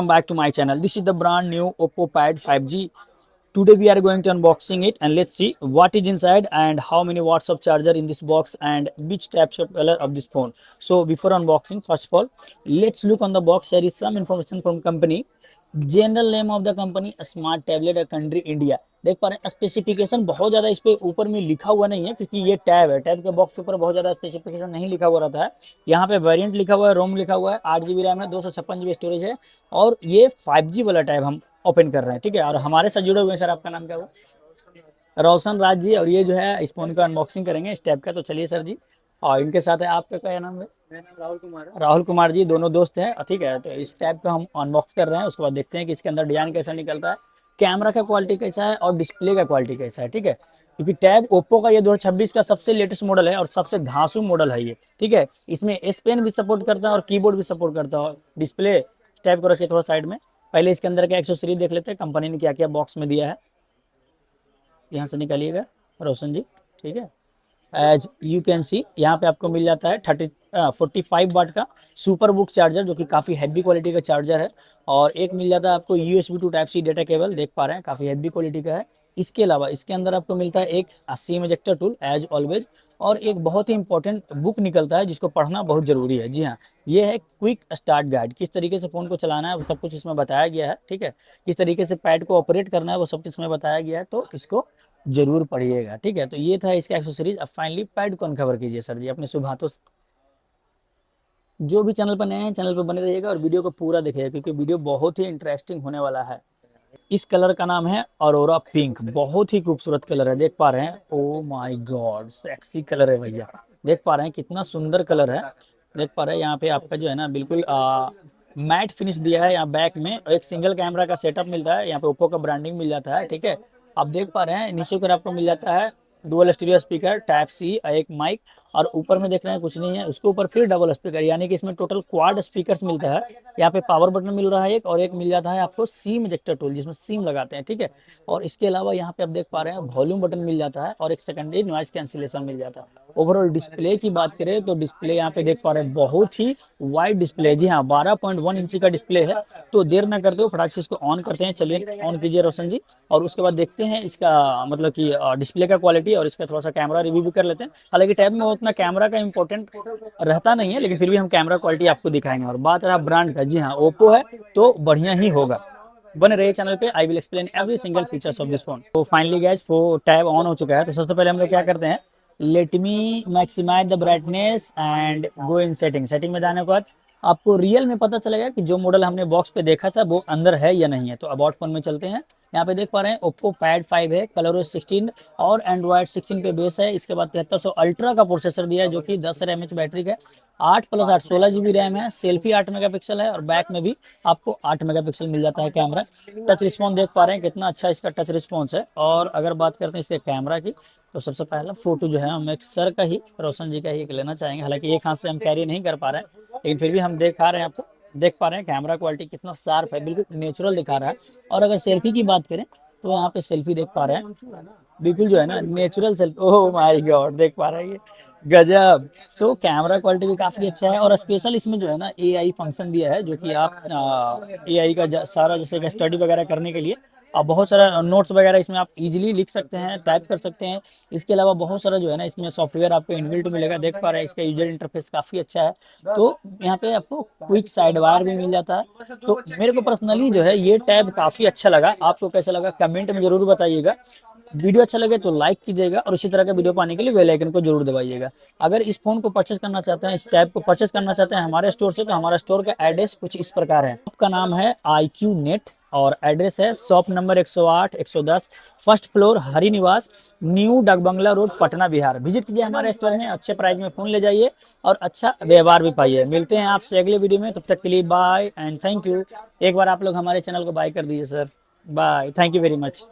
Welcome back to my channel. This is the brand new Oppo Pad 5G. Today we are going to unboxing it and let's see what is inside and how many watts of charger in this box and which types of color of this phone. So before unboxing, first of all, let's look on the box. There is some information from company. General name of the company smart tablet country India. देख पा रहे हैं specification बहुत ज्यादा इस पे ऊपर में लिखा हुआ नहीं है क्योंकि ये टैब है। टैब के बॉक्स ऊपर बहुत ज्यादा स्पेसिफिकेशन नहीं लिखा हुआ रहता है। यहाँ पे वेरिएंट लिखा हुआ है, रोम लिखा हुआ है, 8 GB रैम है, 256 GB स्टोरेज है और ये 5G वाला टैब हम ओपन कर रहे हैं। ठीक है, और हमारे साथ जुड़े हुए हैं सर, आपका नाम क्या हुआ? रोशन राज जी। और ये जो है इस फोन का अनबॉक्सिंग करेंगे इस टैब का। तो चलिए सर जी। और इनके साथ है, आपका क्या नाम है? मेरा नाम राहुल कुमार है। राहुल कुमार जी, दोनों दोस्त हैं। ठीक है, तो इस टैब का हम अनबॉक्स कर रहे हैं, उसके बाद देखते हैं कि इसके अंदर डिजाइन कैसा निकलता है, कैमरा का क्वालिटी कैसा है और डिस्प्ले का क्वालिटी कैसा है। ठीक है, क्योंकि टैब ओप्पो का ये 2026 का सबसे लेटेस्ट मॉडल है और सबसे धांसू मॉडल है ये। ठीक है, इसमें एस पेन भी सपोर्ट करता है और कीबोर्ड भी सपोर्ट करता है। डिस्प्ले टैब को रखिए थोड़ा साइड में। पहले इसके अंदर का एक्सेसरी देख लेते हैं, कंपनी ने क्या क्या बॉक्स में दिया है। यहाँ से निकालिएगा रोशन जी। ठीक है, एज यू कैन सी यहाँ पे आपको मिल जाता है 45 वाट का सुपर बुक चार्जर, जो कि काफ़ी हैवी क्वालिटी का चार्जर है। और एक मिल जाता है आपको USB to Type-C data cable, देख पा रहे हैं काफ़ी हैवी क्वालिटी का है। इसके अलावा इसके अंदर आपको मिलता है एक sim ejector tool as always, और एक बहुत ही इंपॉर्टेंट बुक निकलता है जिसको पढ़ना बहुत ज़रूरी है। जी हाँ, ये है क्विक स्टार्ट गाइड। किस तरीके से फ़ोन को चलाना है वो सब कुछ इसमें बताया गया है। ठीक है, किस तरीके से पैड को ऑपरेट करना है वो सब कुछ इसमें बताया गया है, तो इसको जरूर पढ़िएगा। ठीक है, तो ये था इसका एक्सेसरीज। अब फाइनली पैड को अनकवर कीजिए सर जी अपने शुभ हाथों से। जो भी चैनल पर नए हैं चैनल पर बने रहिएगा और वीडियो को पूरा देखिएगा क्योंकि वीडियो बहुत ही इंटरेस्टिंग होने वाला है। इस कलर का नाम है ऑरोरा पिंक। बहुत ही खूबसूरत कलर है, देख पा रहे हैं। Oh my God, sexy colour है भैया। देख पा रहे हैं कितना सुंदर कलर है। देख पा रहे हैं यहाँ पे आपका जो है ना बिल्कुल मैट फिनिश दिया है। यहाँ बैक में एक सिंगल कैमरा का सेटअप मिलता है, यहाँ पे ओप्पो का ब्रांडिंग मिल जाता है। ठीक है, आप देख पा रहे हैं नीचे पर आपको मिल जाता है डुअल स्टीरियो स्पीकर, Type-C, एक माइक, और ऊपर में देख रहे हैं कुछ नहीं है, उसके ऊपर फिर डबल स्पीकर, यानी कि इसमें टोटल क्वाड स्पीकर्स मिलता है। यहाँ पे पावर बटन मिल रहा है एक, और एक मिल जाता है आपको सिम इजेक्टर टूल जिसमें सिम लगाते हैं। ठीक है, और इसके अलावा यहाँ पे आप देख पा रहे हैं वॉल्यूम बटन मिल जाता है और एक सेकेंडरी नॉइज कैंसिलेशन मिल जाता है। ओवरऑल डिस्प्ले की बात करें तो डिस्प्ले यहाँ पे देख पा रहे हैं बहुत ही वाइड डिस्प्ले। जी हाँ, 12.1 इंची का डिस्प्ले है। तो देर ना करते हो, फटाक से इसको ऑन करते हैं। चलिए ऑन कीजिए रोशन जी, और उसके बाद देखते हैं इसका मतलब कि डिस्प्ले का क्वालिटी और इसका थोड़ा सा कैमरा रिव्यू भी कर लेते हैं। हालांकि टैब में उतना कैमरा का इंपॉर्टेंट रहता नहीं है, लेकिन फिर भी हम कैमरा क्वालिटी आपको दिखाएंगे। और बात रहा ब्रांड का, जी हाँ ओप्पो है तो बढ़िया ही होगा। बने रहिए चैनल पे, I will explain every single features of this phone. तो फाइनली गाइस टैब ऑन हो चुका है। तो सबसे पहले हम लोग क्या करते हैं, let me maximise the brightness and go in setting. Setting में जाने के बाद आपको रियल में पता चलेगा कि जो मॉडल हमने बॉक्स पे देखा था वो अंदर है या नहीं है। तो अबाउट फोन में चलते हैं। यहाँ पे देख पा रहे हैं ओप्पो पैड 5 है, कलर 16 और एंड्रॉयड 16 पे बेस है। इसके बाद 7300 अल्ट्रा का प्रोसेसर दिया है जो कि 10 mAh बैटरी का है। 8+8 16 GB रैम है। सेल्फी 8 मेगापिक्सल है और बैक में भी आपको 8 मेगापिक्सल मिल जाता है कैमरा। टच रिस्पॉन्स देख पा रहे हैं कितना अच्छा इसका टच रिस्पॉन्स है। और अगर बात करते हैं इसके कैमरा की, तो सबसे पहला फोटो जो है हम एक सर का ही, रोशन जी का ही लेना चाहेंगे। हालांकि एक हाथ से हम कैरी नहीं कर पा रहे हैं, लेकिन फिर भी हम दिखा रहे हैं आपको। देख पा रहे हैं कैमरा क्वालिटी कितना शार्प है, बिल्कुल नेचुरल दिखा रहा है। और अगर सेल्फी की बात करें तो यहाँ पे सेल्फी देख पा रहे हैं बिल्कुल जो है ना natural selfie. Oh my God, देख पा रहे हैं ये गजब। तो कैमरा क्वालिटी भी काफ़ी अच्छा है और स्पेशल इसमें जो है ना AI फंक्शन दिया है, जो कि आप AI का सारा जैसे स्टडी वगैरह करने के लिए आप बहुत सारा नोट्स वगैरह इसमें आप इजीली लिख सकते हैं, टाइप कर सकते हैं। इसके अलावा बहुत सारा जो है ना इसमें सॉफ्टवेयर आपको इनबिल्ट मिलेगा। देख पा रहे हैं इसका यूजर इंटरफेस काफ़ी अच्छा है। तो यहाँ पे आपको क्विक साइड वायर भी मिल जाता है। तो मेरे को पर्सनली जो है ये टैब काफ़ी अच्छा लगा। आपको कैसा लगा कमेंट में जरूर बताइएगा। वीडियो अच्छा लगे तो लाइक कीजिएगा और इसी तरह का वीडियो पाने के लिए बेल आइकन को जरूर दबाइएगा। अगर इस फोन को परचेस करना चाहते हैं, इस टैब को परचेस करना चाहते हैं हमारे स्टोर से, तो हमारा स्टोर का एड्रेस कुछ इस प्रकार है। आपका नाम है IQ नेट और एड्रेस है shop number 108 110 first floor Hari निवास, न्यू डाक बंगला रोड, पटना बिहार। विजिट कीजिए हमारे स्टोर में, अच्छे प्राइस में फोन ले जाइए और अच्छा व्यवहार भी पाइए। मिलते हैं आपसे अगले वीडियो में, तब तक के लिए बाय एंड थैंक यू। एक बार आप लोग हमारे चैनल को बाय कर दीजिए sir. Bye, thank you very much.